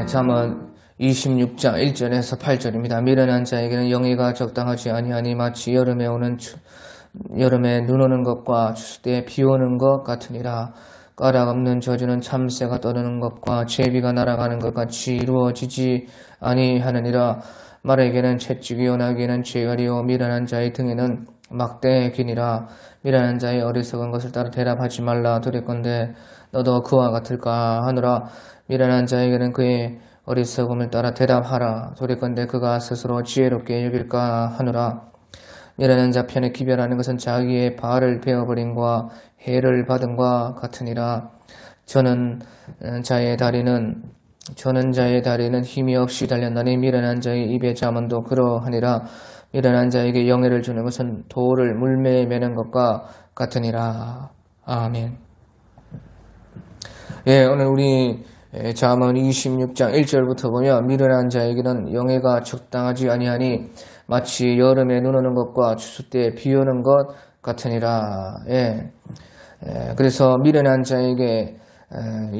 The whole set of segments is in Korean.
잠언 26장 1절에서 8절입니다. 미련한 자에게는 영예가 적당하지 아니하니 마치 여름에 눈 오는 것과 추수 때에 비 오는 것 같으니라. 까닭 없는 저주는 참새가 떠드는 것과 제비가 날아가는 것 같이 이루어지지 아니하느니라. 말에게는 채찍이 요나에게는 죄가리요 미련한 자의 등에는 막대의 기니라. 미련한 자의 어리석은 것을 따라 대답하지 말라. 두렵건대 너도 그와 같을까 하느라. 미련한 자에게는 그의 어리석음을 따라 대답하라. 두렵건대 그가 스스로 지혜롭게 여길까 하느라. 미련한 자 편에 기별하는 것은 자기의 발을 베어버림과 해를 받음과 같으니라. 저는 자의 다리는 힘이 없이 달렸나니 미련한 자의 입의 잠언도 그러하니라. 미련한 자에게 영예를 주는 것은 돌을 물매에 매는 것과 같으니라. 아멘. 예, 오늘 우리 잠언 26장 1절부터 보면 미련한 자에게는 영예가 적당하지 아니하니 마치 여름에 눈 오는 것과 추수 때에 비 오는 것 같으니라. 예. 그래서 미련한 자에게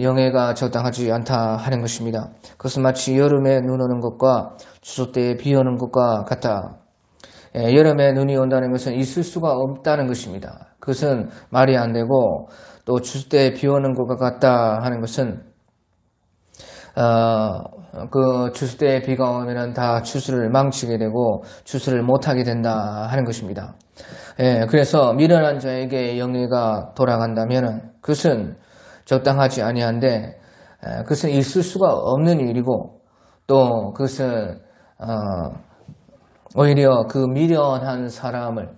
영예가 적당하지 않다 하는 것입니다. 그것은 마치 여름에 눈 오는 것과 추수 때에 비 오는 것과 같다. 여름에 눈이 온다는 것은 있을 수가 없다는 것입니다. 그것은 말이 안 되고, 또 추수 때에 비 오는 것과 같다 하는 것은 그 추수 때에 비가 오면은 다 추수를 망치게 되고 추수를 못하게 된다 하는 것입니다. 그래서 미련한 자에게 영예가 돌아간다면은 그것은 적당하지 아니한데, 그것은 있을 수가 없는 일이고, 또 그것은 오히려 그 미련한 사람을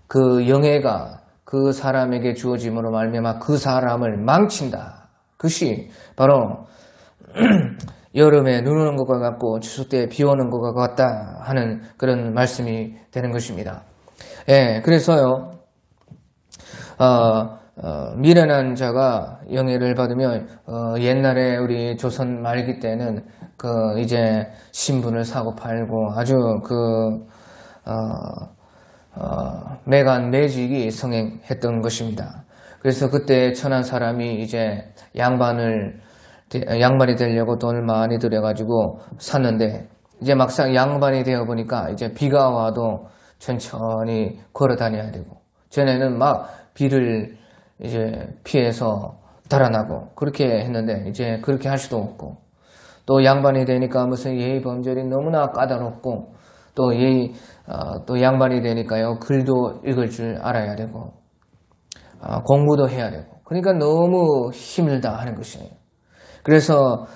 그 영예가 그 사람에게 주어짐으로 말미암아 그 사람을 망친다. 그것이 바로 여름에 눈 오는 것과 같고 추수 때에 비 오는 것과 같다 하는 그런 말씀이 되는 것입니다. 그래서요, 미련한 자가 영예를 받으면 옛날에 우리 조선 말기 때는 이제 신분을 사고 팔고 아주 매간 매직이 성행했던 것입니다. 그래서 그때 천한 사람이 이제 양반이 되려고 돈을 많이 들여가지고 샀는데, 이제 막상 양반이 되어 보니까 이제 비가 와도 천천히 걸어 다녀야 되고, 전에는 막 비를 이제 피해서 달아나고 그렇게 했는데 이제 그렇게 할 수도 없고, 또 양반이 되니까 무슨 예의 범절이 너무나 까다롭고, 또 양반이 되니까요, 글도 읽을 줄 알아야 되고, 공부도 해야 되고, 그러니까 너무 힘들다 하는 것이에요. 그래서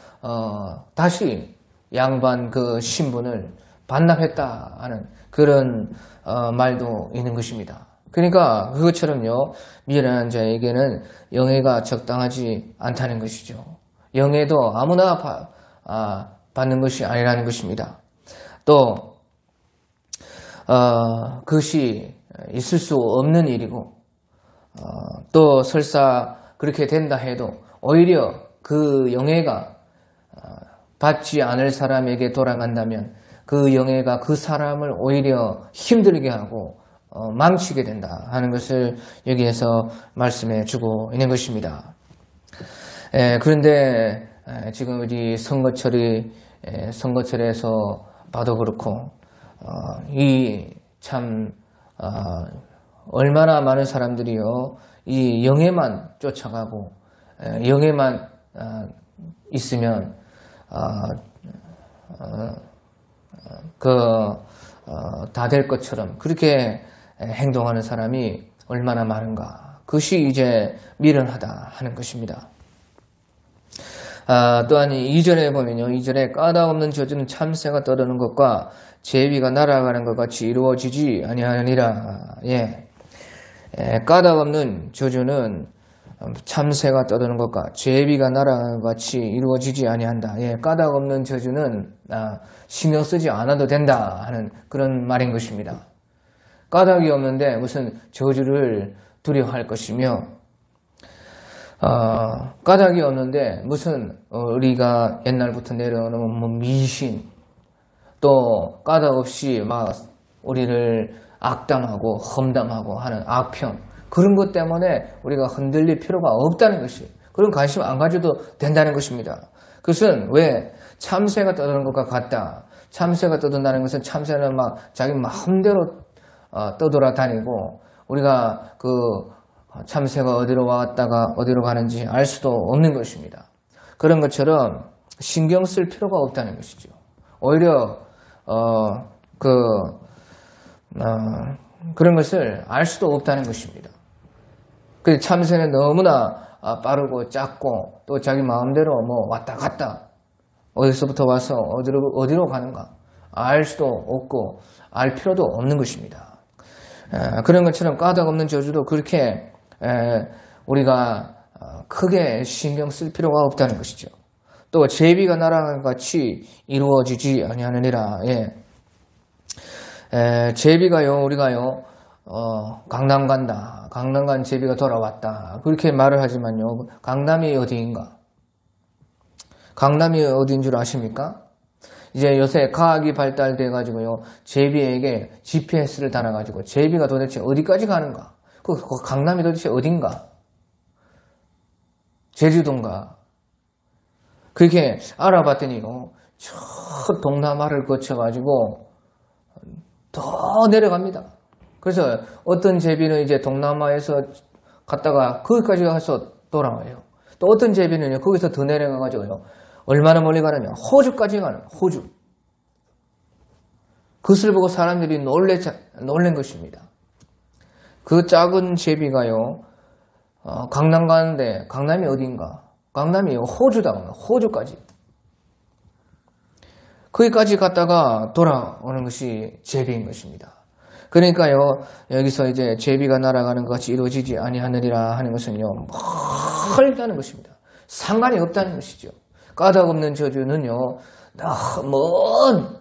다시 양반 그 신분을 반납했다 하는 그런 말도 있는 것입니다. 그러니까 그것처럼요, 미련한 자에게는 영예가 적당하지 않다는 것이죠. 영예도 아무나 받는 것이 아니라는 것입니다. 또 그것이 있을 수 없는 일이고, 또 설사 그렇게 된다 해도 오히려 그 영예가 받지 않을 사람에게 돌아간다면 그 영예가 그 사람을 오히려 힘들게 하고 망치게 된다 하는 것을 여기에서 말씀해 주고 있는 것입니다. 그런데 지금 우리 선거철에서 봐도 그렇고, 얼마나 많은 사람들이요, 이 영예만 쫓아가고 영예만 있으면 다 될 것처럼 그렇게 행동하는 사람이 얼마나 많은가. 그것이 이제 미련하다 하는 것입니다. 또한 2절에 보면요, 2절에 까닭 없는 저주는 참새가 떠드는 것과 제비가 날아가는 것 같이 이루어지지 아니하느니라. 까닭 없는 저주는 참새가 떠드는 것과 제비가 날아가는 것 같이 이루어지지 아니한다. 까닭 없는 저주는 신경 쓰지 않아도 된다 하는 그런 말인 것입니다. 까닭이 없는데 무슨 저주를 두려워할 것이며, 까닭이 없는데 무슨 우리가 옛날부터 내려오는 미신, 또 까닭 없이 막 우리를 악담하고 험담하고 하는 악평, 그런 것 때문에 우리가 흔들릴 필요가 없다는 것이, 그런 관심 안 가져도 된다는 것입니다. 그것은 왜 참새가 떠드는 것과 같다. 참새가 떠든다는 것은 참새는 막 자기 마음대로 떠돌아다니고 우리가 그 참새가 어디로 왔다가 어디로 가는지 알 수도 없는 것입니다. 그런 것처럼 신경 쓸 필요가 없다는 것이죠. 오히려 그런 것을 알 수도 없다는 것입니다. 그 참새는 너무나 빠르고 작고 또 자기 마음대로 뭐 왔다 갔다 어디서부터 와서 어디로 가는가 알 수도 없고 알 필요도 없는 것입니다. 그런 것처럼 까닭없는 저주도 그렇게 우리가 크게 신경 쓸 필요가 없다는 것이죠. 또 제비가 날아가는 것 같이 이루어지지 아니하느니라. 제비가요, 우리가요, 강남 간다. 강남 간 제비가 돌아왔다. 그렇게 말을 하지만요, 강남이 어디인가? 강남이 어디인 줄 아십니까? 이제 요새 과학이 발달돼 가지고요, 제비에게 GPS를 달아가지고 제비가 도대체 어디까지 가는가? 그 강남이 도대체 어딘가? 제주도인가? 그렇게 알아봤더니요, 저 동남아를 거쳐가지고 더 내려갑니다. 그래서 어떤 제비는 이제 동남아에서 갔다가 거기까지 가서 돌아와요. 또 어떤 제비는요, 거기서 더 내려가가지고요, 얼마나 멀리 가느냐? 호주까지 가는, 호주. 그것을 보고 사람들이 놀란 것입니다. 그 작은 제비가요, 강남 가는데, 강남이 어딘가? 강남이 호주다, 호주까지. 거기까지 갔다가 돌아오는 것이 제비인 것입니다. 그러니까요, 여기서 이제 제비가 날아가는 것 같이 이루어지지 아니하느니라 하는 것은요, 멀다는 것입니다. 상관이 없다는 것이죠. 까닭없는 저주는요, 먼,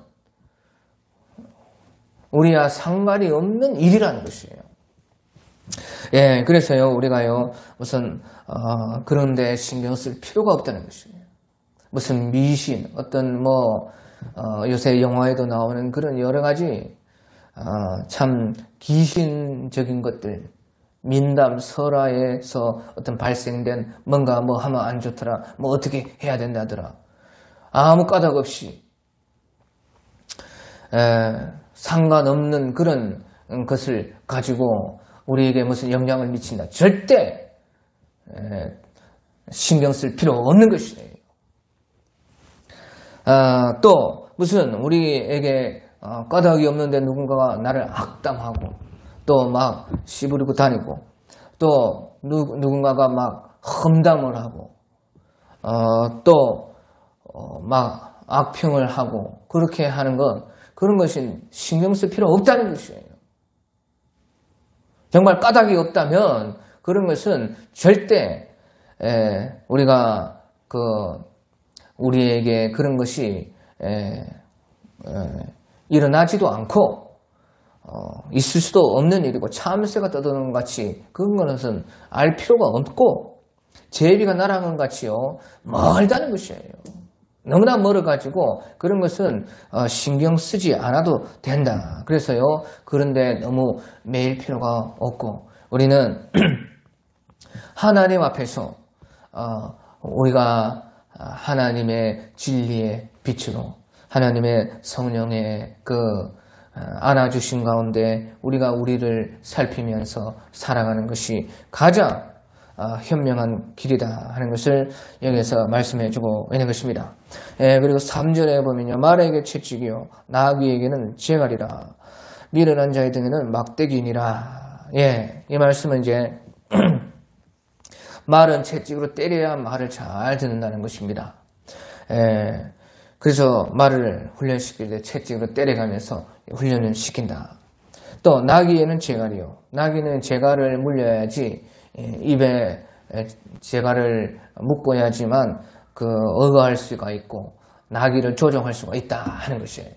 우리와 상관이 없는 일이라는 것이에요. 예, 그래서요, 우리가요, 무슨, 그런데 신경 쓸 필요가 없다는 것이에요. 무슨 미신, 어떤 요새 영화에도 나오는 그런 여러 가지, 참 귀신적인 것들, 민담, 설화에서 어떤 발생된 뭔가 뭐 하면 안 좋더라, 뭐 어떻게 해야 된다더라. 아무 까닭 없이, 상관없는 그런 것을 가지고 우리에게 무슨 영향을 미친다. 절대 신경 쓸 필요 없는 것이에요. 또 무슨 우리에게 까닭이 없는데 누군가가 나를 악담하고 또 막 씨부리고 다니고 또 누군가가 막 험담을 하고 또 막 악평을 하고 그렇게 하는 건 그런 것이 신경 쓸 필요 없다는 것이에요. 정말 까닭이 없다면 그런 것은 절대 우리가 우리에게 그런 것이 일어나지도 않고 있을 수도 없는 일이고 참새가 떠드는 것 같이 그런 것은 알 필요가 없고 제비가 날아가는 것 같이요 멀다는 것이에요. 너무나 멀어가지고 그런 것은 신경 쓰지 않아도 된다. 그래서요 그런데 너무 매일 필요가 없고 우리는 하나님 앞에서 우리가 하나님의 진리의 빛으로 하나님의 성령의 안아주신 가운데 우리가 우리를 살피면서 살아가는 것이 가장 현명한 길이다 하는 것을 여기서 말씀해주고 있는 것입니다. 그리고 3절에 보면요. 말에게 채찍이요 나귀에게는 재갈이라 미련한 자의 등에는 막대기니라. 이 말씀은 이제 말은 채찍으로 때려야 말을 잘 듣는다는 것입니다. 그래서 말을 훈련시킬 때 채찍으로 때려가면서 훈련을 시킨다. 또 나귀에는 재갈이요. 나귀는 재갈을 물려야지 입에 재갈을 묶어야지만 어거할 수가 있고 나귀를 조종할 수가 있다 하는 것이에요.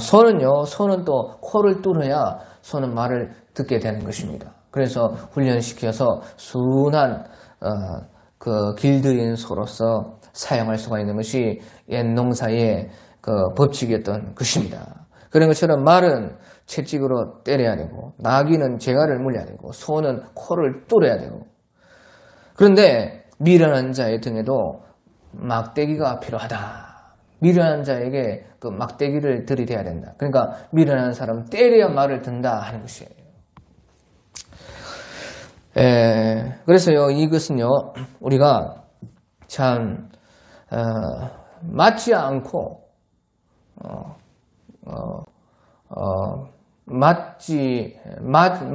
소는 또 코를 뚫어야 소는 말을 듣게 되는 것입니다. 그래서 훈련시켜서 순한 길들인 소로서 사용할 수가 있는 것이 옛 농사의 법칙이었던 것입니다. 그런 것처럼 말은 채찍으로 때려야 되고 나귀는 재갈을 물려야 되고 소는 코를 뚫어야 되고 그런데 미련한 자의 등에도 막대기가 필요하다. 미련한 자에게 그 막대기를 들이대야 된다. 그러니까 미련한 사람 때려야 말을 듣는다 하는 것이에요. 그래서요, 이것은요, 우리가 참 맞지 않고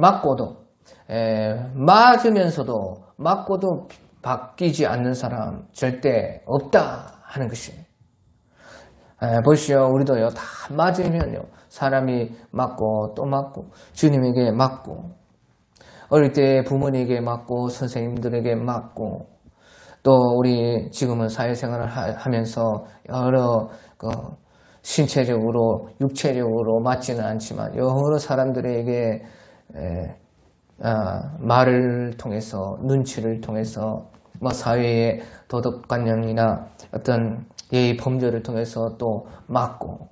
맞고도 맞으면서도 맞고도 바뀌지 않는 사람 절대 없다 하는 것이에요. 보시오, 우리도요, 다 맞으면요, 사람이 맞고 또 맞고 주님에게 맞고 어릴 때 부모님에게 맞고 선생님들에게 맞고 또 우리 지금은 사회생활을 하면서 여러 신체적으로 육체적으로 맞지는 않지만 여러 사람들에게 말을 통해서 눈치를 통해서 뭐 사회의 도덕관념이나 어떤 예의 범죄를 통해서 또 맞고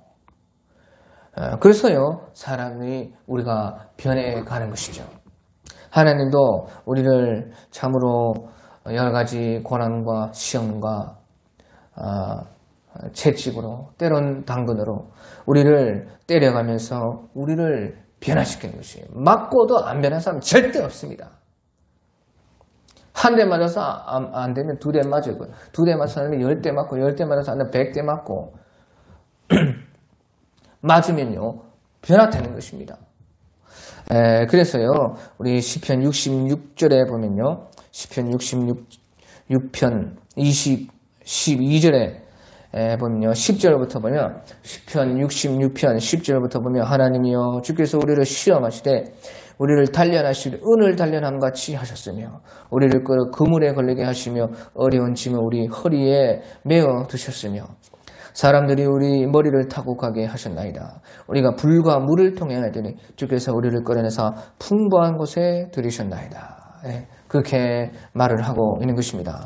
그래서요 사람이 우리가 변해가는 것이죠. 하나님도 우리를 참으로 여러 가지 고난과 시험과 채찍으로 때론 당근으로 우리를 때려가면서 우리를 변화시키는 것이에요. 맞고도 안 변한 사람 절대 없습니다. 한 대 맞아서 안 되면 두 대 맞고, 두 대 맞아서 안 되면 10대 맞고, 10대 맞아서 안 되면 100대 맞고, 맞으면요, 변화되는 것입니다. 그래서요, 우리 시편 66절에 보면요, 시편 66편 12절에 보면요, 10절부터 보면, 시편 66편 10절부터 보면, 하나님이여, 주께서 우리를 시험하시되, 우리를 단련하시되 은을 단련함 같이 하셨으며 우리를 끌어 그물에 걸리게 하시며 어려운 짐을 우리 허리에 메어 두셨으며 사람들이 우리 머리를 타고 가게 하셨나이다. 우리가 불과 물을 통해 하더니 주께서 우리를 끌어내사 풍부한 곳에 들이셨나이다. 그렇게 말을 하고 있는 것입니다.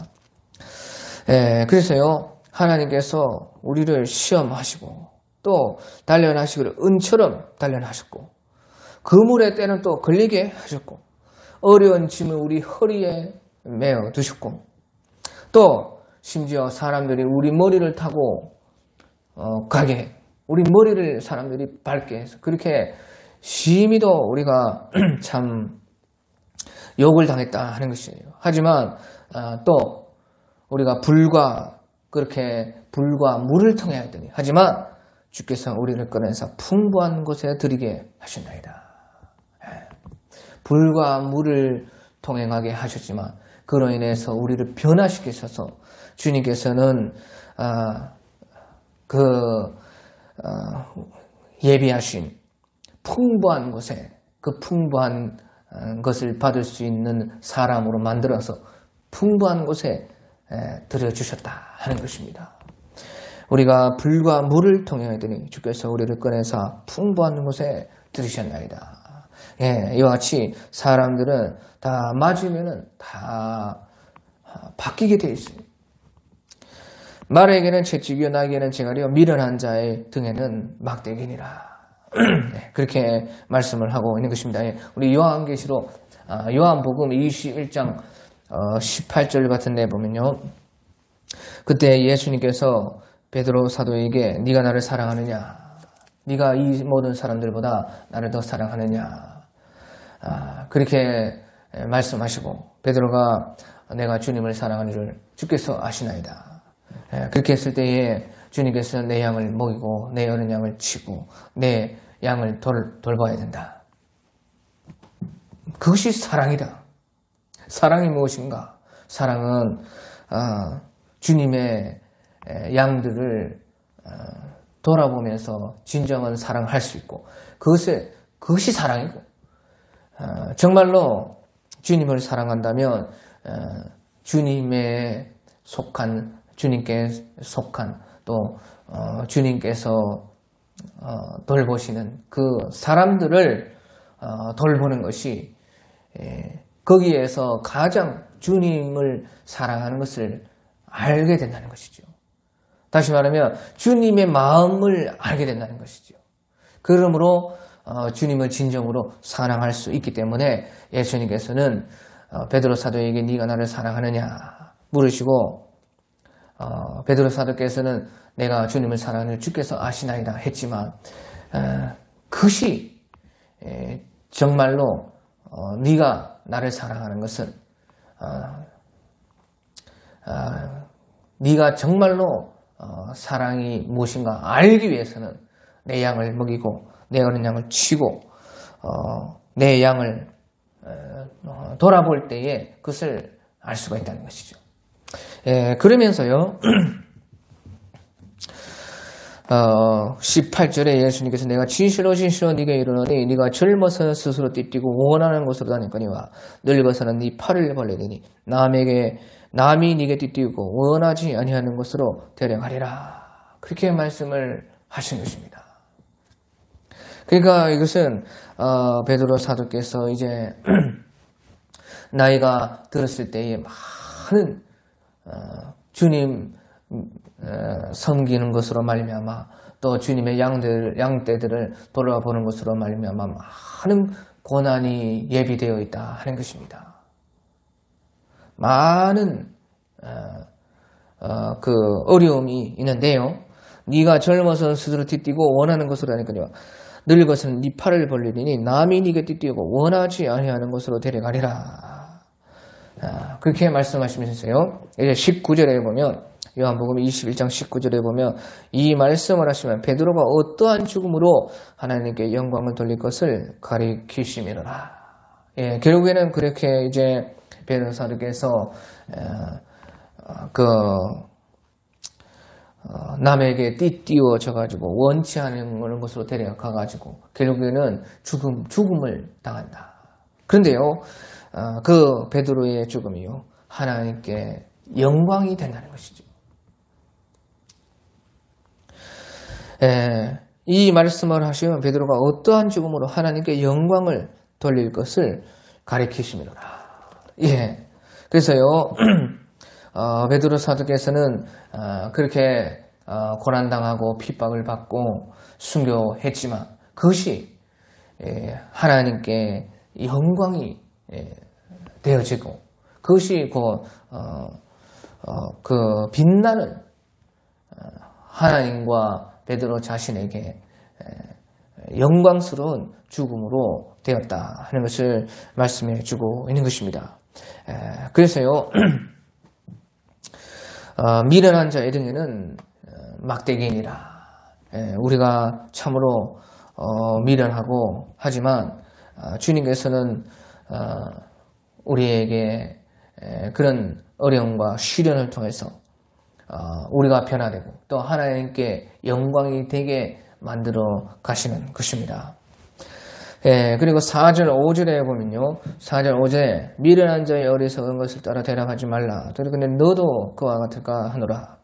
그래서요 하나님께서 우리를 시험하시고 또 단련하시기를 은처럼 단련하셨고 그물의 때는 또 걸리게 하셨고 어려운 짐을 우리 허리에 메어 두셨고 또 심지어 사람들이 우리 머리를 타고 가게 우리 머리를 사람들이 밟게 해서 그렇게 심히도 우리가 참 욕을 당했다 하는 것이에요. 하지만 또 우리가 그렇게 불과 물을 통해 하더니 하지만 주께서 우리를 꺼내서 풍부한 곳에 들이게 하셨나이다. 불과 물을 통행하게 하셨지만 그로 인해서 우리를 변화시키셔서 주님께서는 예비하신 풍부한 곳에 그 풍부한 것을 받을 수 있는 사람으로 만들어서 풍부한 곳에 들여주셨다 하는 것입니다. 우리가 불과 물을 통행하더니 주께서 우리를 꺼내서 풍부한 곳에 들이셨나이다. 이와 같이 사람들은 다 맞으면은 다 바뀌게 되어 있습니다. 말에게는 채찍이요 나에게는 쟁알이요 미련한 자의 등에는 막대기니라. 그렇게 말씀을 하고 있는 것입니다. 우리 요한계시록 요한복음 21장 18절 같은 데 보면요. 그때 예수님께서 베드로 사도에게 네가 나를 사랑하느냐? 네가 이 모든 사람들보다 나를 더 사랑하느냐? 그렇게 말씀하시고 베드로가 내가 주님을 사랑하는 줄 주께서 아시나이다. 그렇게 했을 때에 주님께서 내 양을 먹이고 내 어린 양을 치고 내 양을 돌봐야 된다. 그것이 사랑이다. 사랑이 무엇인가? 사랑은 주님의 양들을 돌아보면서 진정한 사랑을 할 수 있고 그것이 사랑이고 정말로 주님을 사랑한다면 주님께 속한 또 주님께서 돌보시는 그 사람들을 돌보는 것이 거기에서 가장 주님을 사랑하는 것을 알게 된다는 것이죠. 다시 말하면 주님의 마음을 알게 된다는 것이죠. 그러므로 주님을 진정으로 사랑할 수 있기 때문에 예수님께서는 베드로 사도에게 네가 나를 사랑하느냐 물으시고 베드로 사도께서는 내가 주님을 사랑하는 주께서 아시나이다 했지만 그것이 정말로 네가 나를 사랑하는 것은 네가 정말로 사랑이 무엇인가 알기 위해서는 내 양을 먹이고 내 어린 양을 치고 내 양을 돌아볼 때에 그것을 알 수가 있다는 것이죠. 그러면서요 18절에 예수님께서 내가 진실로 진실로 네게 이르노니 네가 젊어서 스스로 띠뛰고 원하는 곳으로 다니거니와 늙어서는 네 팔을 벌리리니 남이 네게 띠뛰고 원하지 아니하는 곳으로 데려가리라. 그렇게 말씀을 하신 것입니다. 그러니까 이것은 베드로 사도께서 이제 나이가 들었을 때에 많은 주님 섬기는 것으로 말미암아 또 주님의 양떼들을 돌아보는 것으로 말미암아 많은 고난이 예비되어 있다 하는 것입니다. 많은 그 어려움이 있는데요. 네가 젊어서 스스로 띠뛰고 원하는 것으로 하니까요. 늙어서는 네 팔을 벌리리니 남이 네게 띠뛰고 원하지 아니하는 것으로 데려가리라. 그렇게 말씀하시면서요. 이제 19절에 보면 요한복음 21장 19절에 보면 이 말씀을 하시면 베드로가 어떠한 죽음으로 하나님께 영광을 돌릴 것을 가리키심이로라. 결국에는 그렇게 이제 베드로 사도께서 남에게 띠띠워져 가지고 원치 않은 것으로 데려가 가지고 결국에는 죽음을 당한다. 그런데요, 그 베드로의 죽음이요 하나님께 영광이 된다는 것이죠. 이 말씀을 하시면 베드로가 어떠한 죽음으로 하나님께 영광을 돌릴 것을 가리키심이로라. 그래서요 베드로 사도께서는 그렇게 고난당하고 핍박을 받고 순교했지만 그것이 하나님께 영광이 되어지고 그것이 그 빛나는 하나님과 베드로 자신에게 영광스러운 죽음으로 되었다 하는 것을 말씀해 주고 있는 것입니다. 그래서요 미련한 자의 등에는 막대기니라. 우리가 참으로 미련하고 하지만 주님께서는 우리에게 그런 어려움과 시련을 통해서 우리가 변화되고 또 하나님께 영광이 되게 만들어 가시는 것입니다. 그리고 4절 5절에 보면요 4절 5절에 미련한 자의 어리석은 것을 따라 대답하지 말라. 근데 너도 그와 같을까 하노라.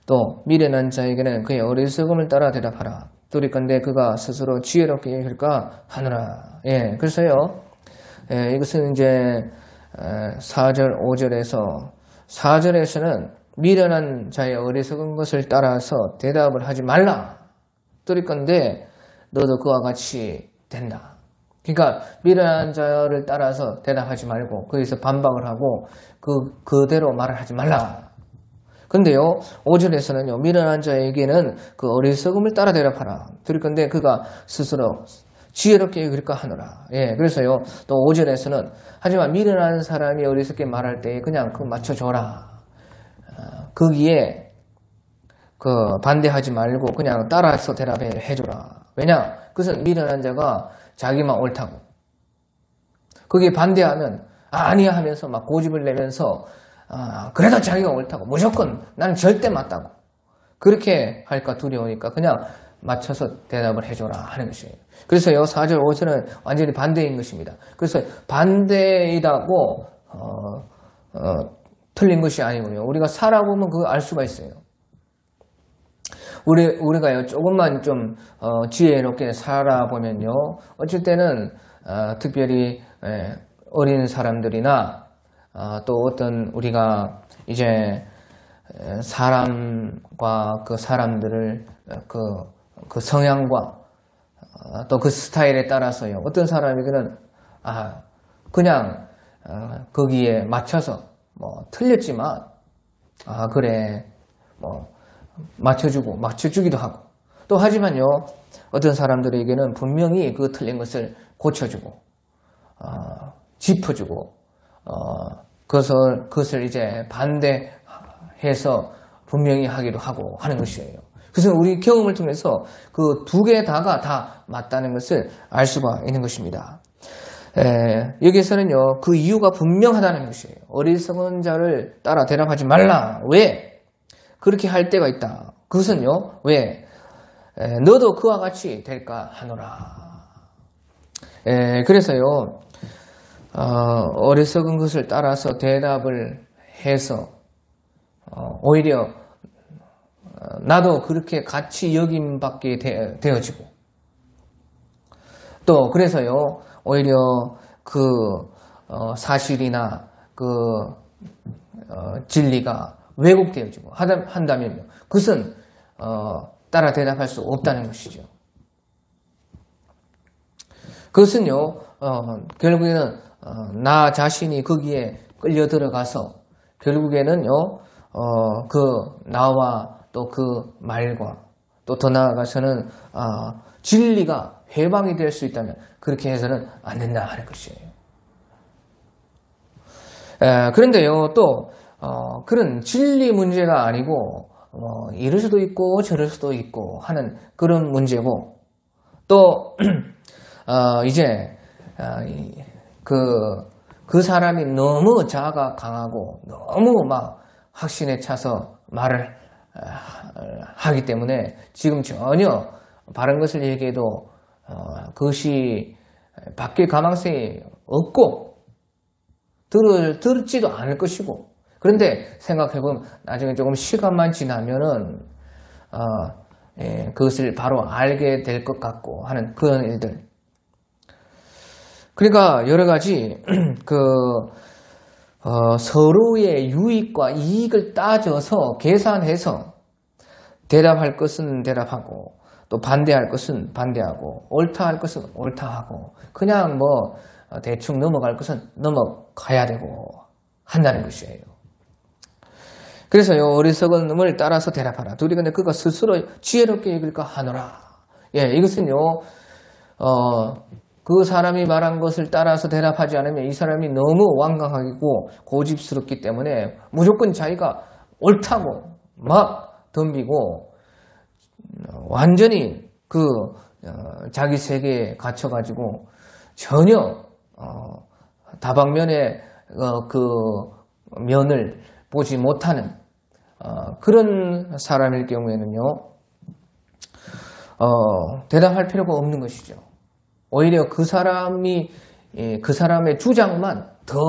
또 미련한 자에게는 그의 어리석음을 따라 대답하라. 두리건대 그가 스스로 지혜롭게 여길까 하노라. 그래서요 이것은 이제 4절 5절에서 4절에서는 미련한 자의 어리석은 것을 따라서 대답을 하지 말라. 두리건대 너도 그와 같이 된다. 그러니까 미련한 자를 따라서 대답하지 말고 거기서 반박을 하고 그대로 말을 하지 말라. 근데요 5절에서는요 미련한 자에게는 그 어리석음을 따라 대답하라. 두리건대 그가 스스로 지혜롭게 여길까 하노라. 그래서요 또 5절에서는 하지만 미련한 사람이 어리석게 말할 때 그냥 그거 맞춰줘라. 거기에 반대하지 말고 그냥 따라서 대답해줘라. 왜냐? 그것은 미련한 자가 자기만 옳다고 거기에 반대하면 아니야 하면서 막 고집을 내면서 그래도 자기가 옳다고 무조건 나는 절대 맞다고 그렇게 할까 두려우니까 그냥 맞춰서 대답을 해줘라 하는 것이에요. 그래서요 4절 5절은 완전히 반대인 것입니다. 그래서 반대이다고 틀린 것이 아니고요 우리가 살아보면 그거 알 수가 있어요. 우리가요 조금만 좀 지혜롭게 살아보면요 어쩔 때는 특별히 어린 사람들이나 또 어떤 우리가 이제 사람과 그 사람들을 그 성향과 또 그 스타일에 따라서요 어떤 사람에게는 그냥 거기에 맞춰서 뭐 틀렸지만 그래, 맞춰주기도 하고. 또 하지만요, 어떤 사람들에게는 분명히 그 틀린 것을 고쳐주고, 짚어주고, 그것을 이제 반대해서 분명히 하기도 하고 하는 것이에요. 그래서 우리 경험을 통해서 그 두 개 다가 다 맞다는 것을 알 수가 있는 것입니다. 여기에서는요, 그 이유가 분명하다는 것이에요. 어리석은 자를 따라 대답하지 말라. 왜? 그렇게 할 때가 있다. 그것은요, 왜? 너도 그와 같이 될까 하노라. 그래서요, 어리석은 것을 따라서 대답을 해서, 오히려, 나도 그렇게 같이 여김받게 되어지고, 또, 그래서요, 오히려 그, 사실이나 그, 진리가 왜곡되어지고 한다면요. 그것은, 따라 대답할 수 없다는 것이죠. 그것은요, 결국에는, 나 자신이 거기에 끌려 들어가서, 결국에는요, 나와 또 그 말과, 또 더 나아가서는, 진리가 회방이 될 수 있다면, 그렇게 해서는 안 된다 하는 것이에요. 그런데요, 또, 그런 진리 문제가 아니고, 이럴 수도 있고, 저럴 수도 있고 하는 그런 문제고, 또, 이제, 그 사람이 너무 자아가 강하고, 너무 막 확신에 차서 말을 하기 때문에 지금 전혀 바른 것을 얘기해도, 그것이 바뀔 가능성이 없고, 들을지도 않을 것이고, 그런데 생각해보면 나중에 조금 시간만 지나면은 그것을 바로 알게 될 것 같고 하는 그런 일들. 그러니까 여러 가지 서로의 유익과 이익을 따져서 계산해서 대답할 것은 대답하고 또 반대할 것은 반대하고 옳다 할 것은 옳다 하고 그냥 대충 넘어갈 것은 넘어가야 되고 한다는 것이에요. 그래서요, 어리석은 놈을 따라서 대답하라. 둘이 근데 그가 스스로 지혜롭게 여길까 하노라. 이것은요, 그 사람이 말한 것을 따라서 대답하지 않으면 이 사람이 너무 완강하고 고집스럽기 때문에 무조건 자기가 옳다고 막 덤비고 완전히 자기 세계에 갇혀가지고 전혀 다방면의 그 면을 보지 못하는 그런 사람일 경우에는요, 대답할 필요가 없는 것이죠. 오히려 그 사람의 주장만 더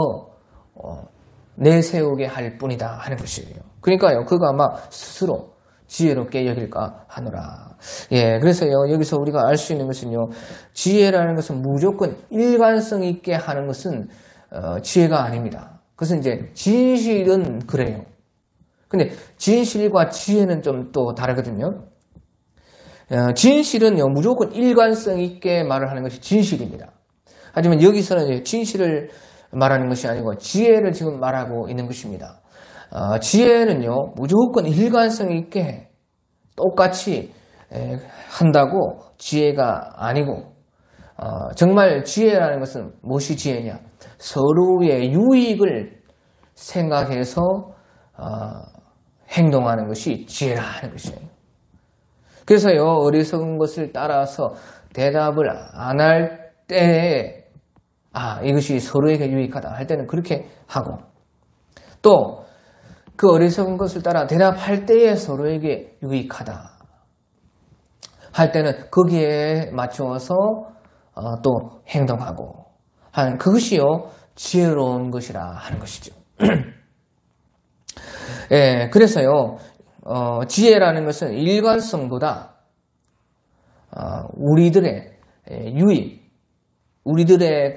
내세우게 할 뿐이다 하는 것이에요. 그러니까요, 그가 막 스스로 지혜롭게 여길까 하노라. 그래서요, 여기서 우리가 알 수 있는 것은요, 지혜라는 것은 무조건 일관성 있게 하는 것은 지혜가 아닙니다. 그것은 이제 진실은 그래요. 근데 진실과 지혜는 좀 또 다르거든요. 진실은요, 무조건 일관성 있게 말을 하는 것이 진실입니다. 하지만 여기서는 진실을 말하는 것이 아니고 지혜를 지금 말하고 있는 것입니다. 지혜는요, 무조건 일관성 있게 똑같이 한다고 지혜가 아니고, 정말 지혜라는 것은 무엇이 지혜냐? 서로의 유익을 생각해서 행동하는 것이 지혜라 하는 것이에요. 그래서요, 어리석은 것을 따라서 대답을 안 할 때에 이것이 서로에게 유익하다 할 때는 그렇게 하고, 또 그 어리석은 것을 따라 대답할 때에 서로에게 유익하다 할 때는 거기에 맞추어서 또 행동하고 하는 그것이요, 지혜로운 것이라 하는 것이죠. 그래서요, 지혜라는 것은 일관성보다 우리들의 유익, 우리들의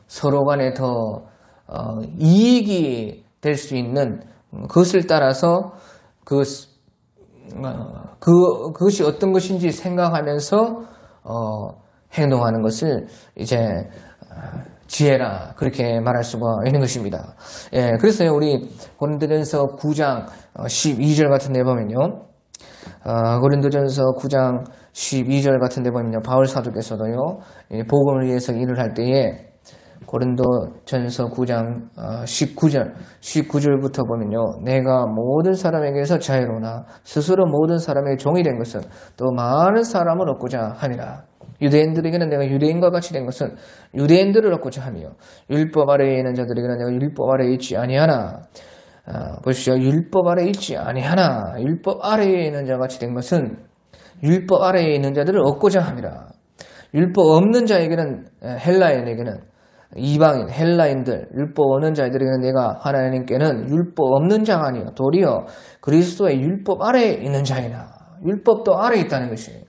서로 간에 더 이익이 될 수 있는 그것을 따라서 그것이 어떤 것인지 생각하면서 행동하는 것을 이제 지혜라 그렇게 말할 수가 있는 것입니다. 예, 그래서요 우리 고린도전서 9장 12절 같은 데 보면요, 고린도전서 9장 12절 같은 데 보면요, 바울 사도께서도요 복음을 위해서 일을 할 때에 고린도전서 9장 19절부터 보면요, 내가 모든 사람에게서 자유로우나 스스로 모든 사람의 종이 된 것은 또 많은 사람을 얻고자 함이라. 유대인들에게는 내가 유대인과 같이 된 것은 유대인들을 얻고자 하며 율법 아래에 있는 자들에게는 내가 율법 아래에 있지 아니하나. 보십시오. 율법 아래에 있지 아니하나. 율법 아래에 있는 자와 같이 된 것은 율법 아래에 있는 자들을 얻고자 함이라. 율법 없는 자에게는, 헬라인에게는, 이방인, 헬라인들, 율법 없는 자들에게는 내가 하나님께는 율법 없는 자가 아니요 도리어 그리스도의 율법 아래에 있는 자이나. 율법도 아래에 있다는 것이에요.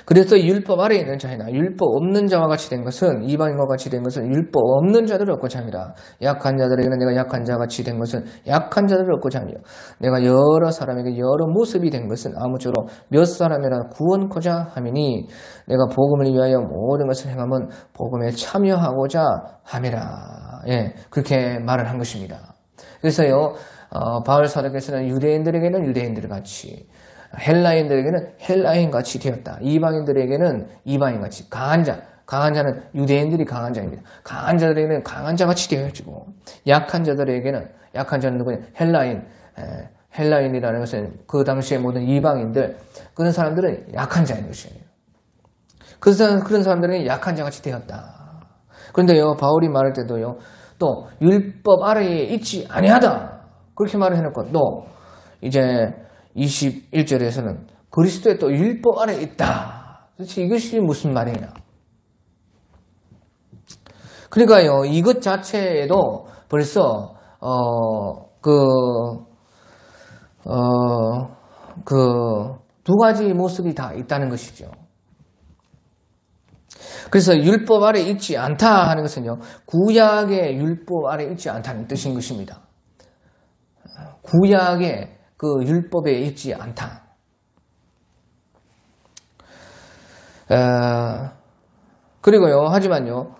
그래서 율법 아래에 있는 자이나 율법 없는 자와 같이 된 것은, 이방인과 같이 된 것은 율법 없는 자들을 얻고자 함이라. 약한 자들에게는 내가 약한 자와 같이 된 것은 약한 자들을 얻고자 하며 내가 여러 사람에게 여러 모습이 된 것은 아무쪼록 몇 사람이라 구원코자 함이니 내가 복음을 위하여 모든 것을 행함은 복음에 참여하고자 함이라. 예, 그렇게 말을 한 것입니다. 그래서요 바울 사도께서는 유대인들에게는 유대인들 같이, 헬라인들에게는 헬라인같이 되었다. 이방인들에게는 이방인같이, 강한 자는 유대인들이 강한 자입니다. 강한 자들에게는 강한 자같이 되어지고, 약한 자들에게는, 약한 자는 누구냐? 헬라인이라는 것은 그 당시에 모든 이방인들, 그런 사람들은 약한 자인 것이에요. 그런 사람들은 약한 자같이 되었다. 그런데요 바울이 말할 때도요 또 율법 아래에 있지 아니하다 그렇게 말을 해놓고, 또 이제 21절에서는 그리스도의 또 율법 아래에 있다. 도대체 이것이 무슨 말이냐? 그러니까요, 이것 자체에도 벌써 두 가지 모습이 다 있다는 것이죠. 그래서 율법 아래에 있지 않다 하는 것은요, 구약의 율법 아래에 있지 않다는 뜻인 것입니다. 구약의 그 율법에 있지 않다. 그리고요, 하지만요,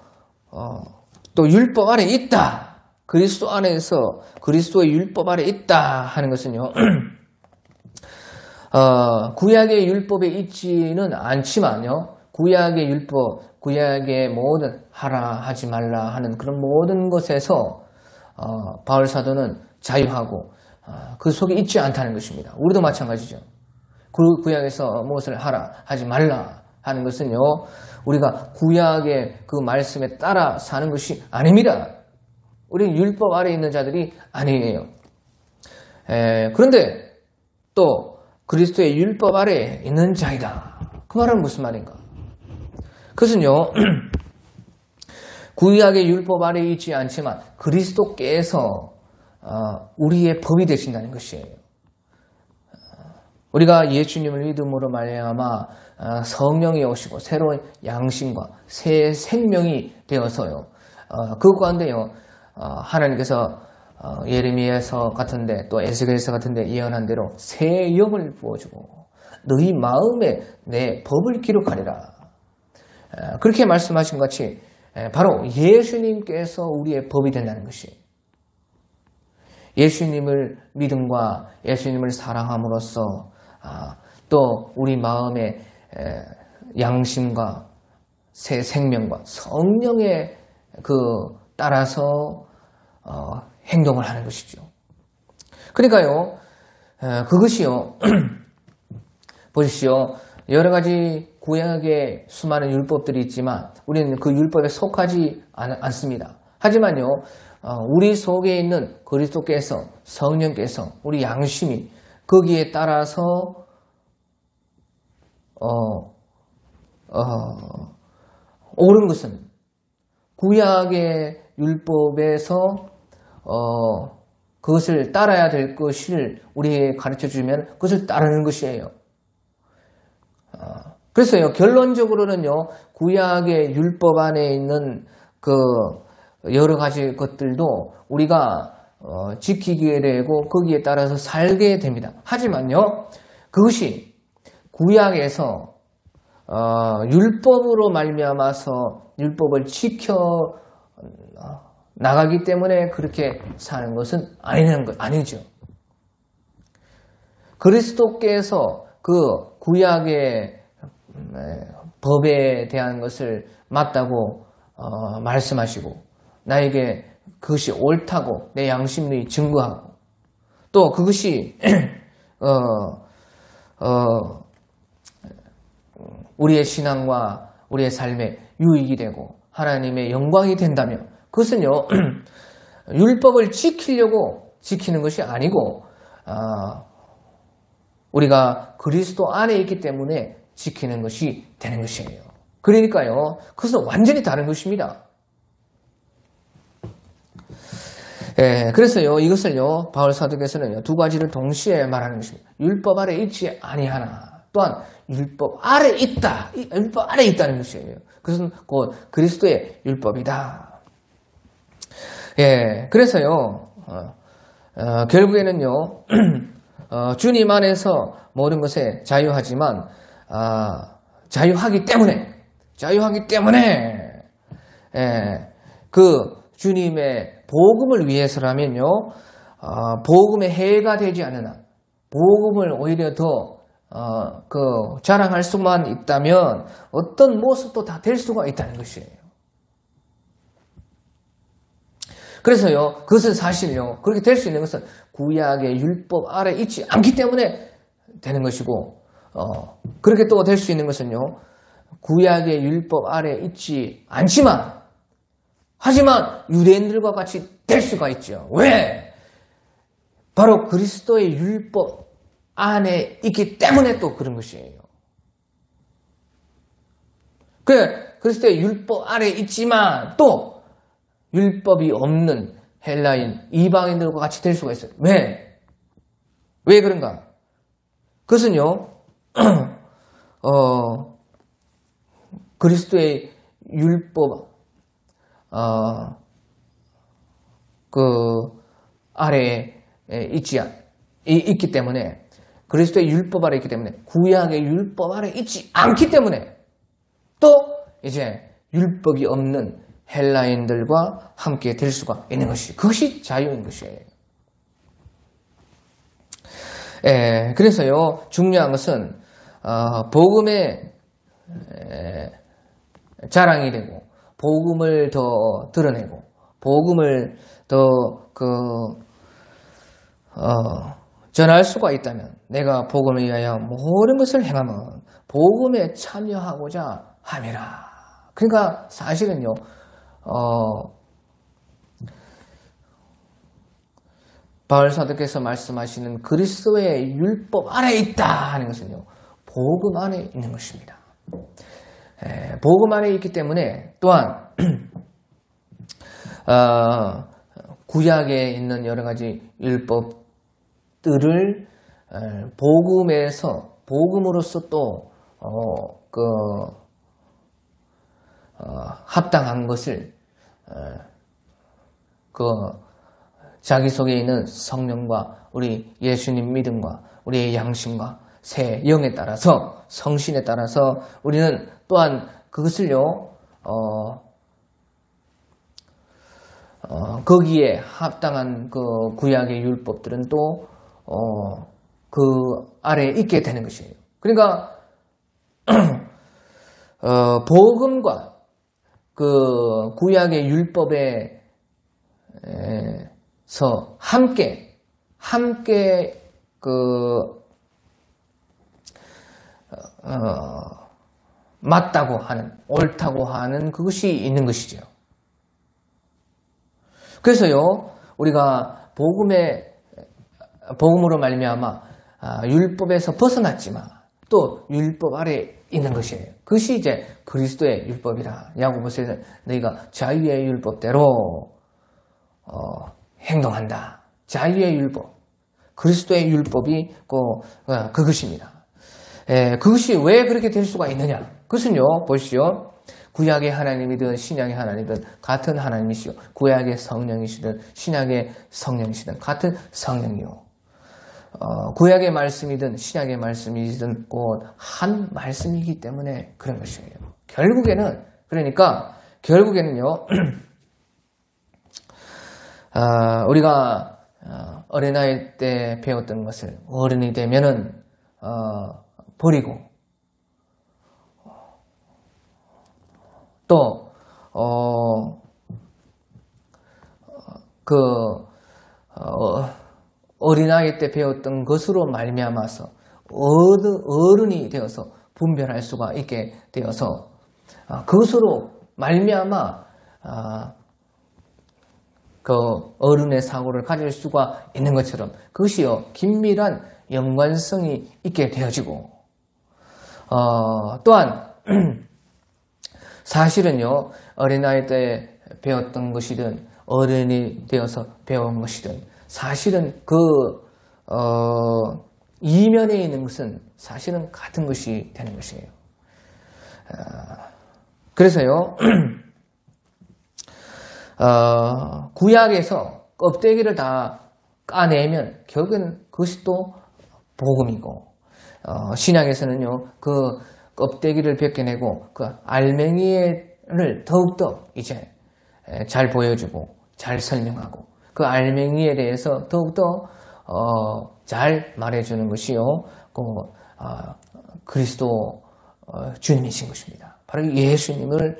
또 율법 아래에 있다. 그리스도 안에서 그리스도의 율법 아래에 있다 하는 것은요, 구약의 율법에 있지는 않지만요, 구약의 율법, 구약의 모든 하라 하지 말라 하는 그런 모든 것에서 바울 사도는 자유하고 그 속에 있지 않다는 것입니다. 우리도 마찬가지죠. 구약에서 무엇을 하라 하지 말라 하는 것은요, 우리가 구약의 그 말씀에 따라 사는 것이 아닙니다. 우리는 율법 아래에 있는 자들이 아니에요. 그런데 또 그리스도의 율법 아래에 있는 자이다. 그 말은 무슨 말인가? 그것은요, 구약의 율법 아래에 있지 않지만 그리스도께서 우리의 법이 되신다는 것이에요. 우리가 예수님을 믿음으로 말미암아 성령이 오시고 새로운 양심과 새 생명이 되어서요, 그 가운데요 하나님께서 예레미야서 같은데 또 에스겔서 같은데 예언한 대로 새 영을 부어주고 너희 마음에 내 법을 기록하리라, 그렇게 말씀하신 것 같이 바로 예수님께서 우리의 법이 된다는 것이에요. 예수님을 믿음과 예수님을 사랑함으로써 또 우리 마음의 양심과 새 생명과 성령에 따라서 행동을 하는 것이죠. 그러니까요, 그것이요, 보십시오. 여러 가지 구약의 수많은 율법들이 있지만 우리는 그 율법에 속하지 않습니다. 하지만요, 우리 속에 있는 그리스도께서, 성령께서, 우리 양심이 거기에 따라서 옳은 것은 구약의 율법에서 그것을 따라야 될 것을 우리에게 가르쳐주면 그것을 따르는 것이에요. 그래서요, 결론적으로는요, 구약의 율법 안에 있는 그 여러 가지 것들도 우리가 지키게 되고 거기에 따라서 살게 됩니다. 하지만요, 그것이 구약에서 율법으로 말미암아서 율법을 지켜 나가기 때문에 그렇게 사는 것은 아니죠. 그리스도께서 그 구약의 법에 대한 것을 맞다고 말씀하시고 나에게 그것이 옳다고 내 양심이 증거하고 또 그것이 우리의 신앙과 우리의 삶에 유익이 되고 하나님의 영광이 된다면 그것은요 율법을 지키려고 지키는 것이 아니고 우리가 그리스도 안에 있기 때문에 지키는 것이 되는 것이에요. 그러니까요 그것은 완전히 다른 것입니다. 그래서요 이것을요 바울 사도께서는 두 가지를 동시에 말하는 것입니다. 율법 아래 있지 아니하나 또한 율법 아래 있다. 율법 아래 있다는 것이에요. 그것은 곧 그리스도의 율법이다. 그래서요 결국에는요 주님 안에서 모든 것에 자유하지만 자유하기 때문에 그 주님의 복음을 위해서라면요 복음에 해가 되지 않는 한 복음을 오히려 더 자랑할 수만 있다면 어떤 모습도 다 될 수가 있다는 것이에요. 그래서요 그것은 사실요 그렇게 될 수 있는 것은 구약의 율법 아래 있지 않기 때문에 되는 것이고 그렇게 또 될 수 있는 것은요 구약의 율법 아래 있지 않지만 하지만 유대인들과 같이 될 수가 있죠. 왜? 바로 그리스도의 율법 안에 있기 때문에 또 그런 것이에요. 그리스도의 율법 아래 있지만 또 율법이 없는 헬라인, 이방인들과 같이 될 수가 있어요. 왜? 왜 그런가? 그것은요, 그리스도의 율법, 아래에 있기 때문에, 그리스도의 율법 아래 있기 때문에, 구약의 율법 아래 있지 않기 때문에, 또 이제 율법이 없는 헬라인들과 함께 될 수가 있는 것이, 그것이 자유인 것이에요. 그래서요, 중요한 것은, 복음의 자랑이 되고, 복음을 더 드러내고, 복음을 더 전할 수가 있다면, 내가 복음을 위하여 모든 것을 행하면 복음에 참여하고자 함이라. 그러니까 사실은요, 바울 사도께서 말씀하시는 그리스도의 율법 안에 있다 하는 것은요, 복음 안에 있는 것입니다. 복음 안에 있기 때문에 또한 구약에 있는 여러 가지 율법들을 복음으로서 또 합당한 것을 자기 속에 있는 성령과 우리 예수님 믿음과 우리의 양심과 새 영에 따라서 성신에 따라서 우리는 또한 그것을요 거기에 합당한 그 구약의 율법들은 또 그 아래에 있게 되는 것이에요. 그러니까 복음과 그 구약의 율법에서 함께 맞다고 하는, 옳다고 하는 그것이 있는 것이죠. 그래서요, 우리가 복음으로 말미암아 율법에서 벗어났지만 또 율법 아래 있는 것이에요. 그것이 이제 그리스도의 율법이라. 야고보서에서 너희가 자유의 율법대로 행동한다. 자유의 율법, 그리스도의 율법이 그것입니다. 그것이 왜 그렇게 될 수가 있느냐? 그것은요, 보시오. 구약의 하나님이든 신약의 하나님이든 같은 하나님이시오. 구약의 성령이시든 신약의 성령이시든 같은 성령이요. 구약의 말씀이든 신약의 말씀이든 곧 한 말씀이기 때문에 그런 것이에요. 결국에는요, 우리가 어린아이 때 배웠던 것을 어른이 되면은 버리고, 또 어린아이 때 배웠던 것으로 말미암아서 어른이 되어서 분별할 수가 있게 되어서 그것으로 말미암아 그 어른의 사고를 가질 수가 있는 것처럼 그것이요 긴밀한 연관성이 있게 되어지고 또한 사실은요 어린아이 때 배웠던 것이든 어른이 되어서 배운 것이든 사실은 이면에 있는 것은 사실은 같은 것이 되는 것이에요. 그래서요 구약에서 껍데기를 다 까내면 결국은 그것이 또 복음이고 신약에서는요 그 껍데기를 벗겨내고 그 알맹이를 더욱더 이제 잘 보여주고 잘 설명하고 그 알맹이에 대해서 더욱더 잘 말해주는 것이요 그리스도 주님이신 것입니다. 바로 예수님을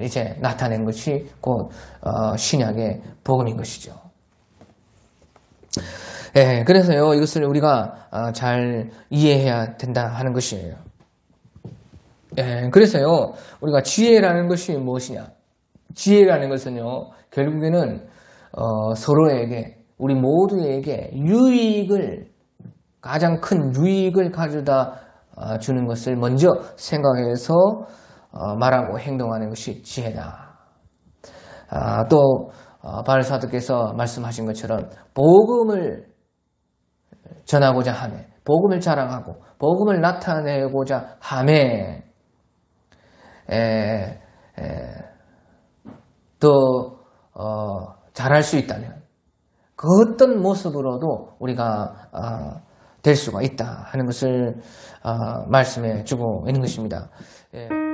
이제 나타낸 것이 곧 신약의 복음인 것이죠. 예, 그래서요 이것을 우리가 잘 이해해야 된다 하는 것이에요. 예, 그래서요 우리가 지혜라는 것이 무엇이냐? 지혜라는 것은요 결국에는 서로에게 우리 모두에게 가장 큰 유익을 가져다 주는 것을 먼저 생각해서 말하고 행동하는 것이 지혜다. 또 바울사도께서 말씀하신 것처럼 복음을 전하고자 하매, 복음을 자랑하고 복음을 나타내고자 하매 또 잘할 수 있다면 그 어떤 모습으로도 우리가 될 수가 있다 하는 것을 말씀해 주고 있는 것입니다. 예.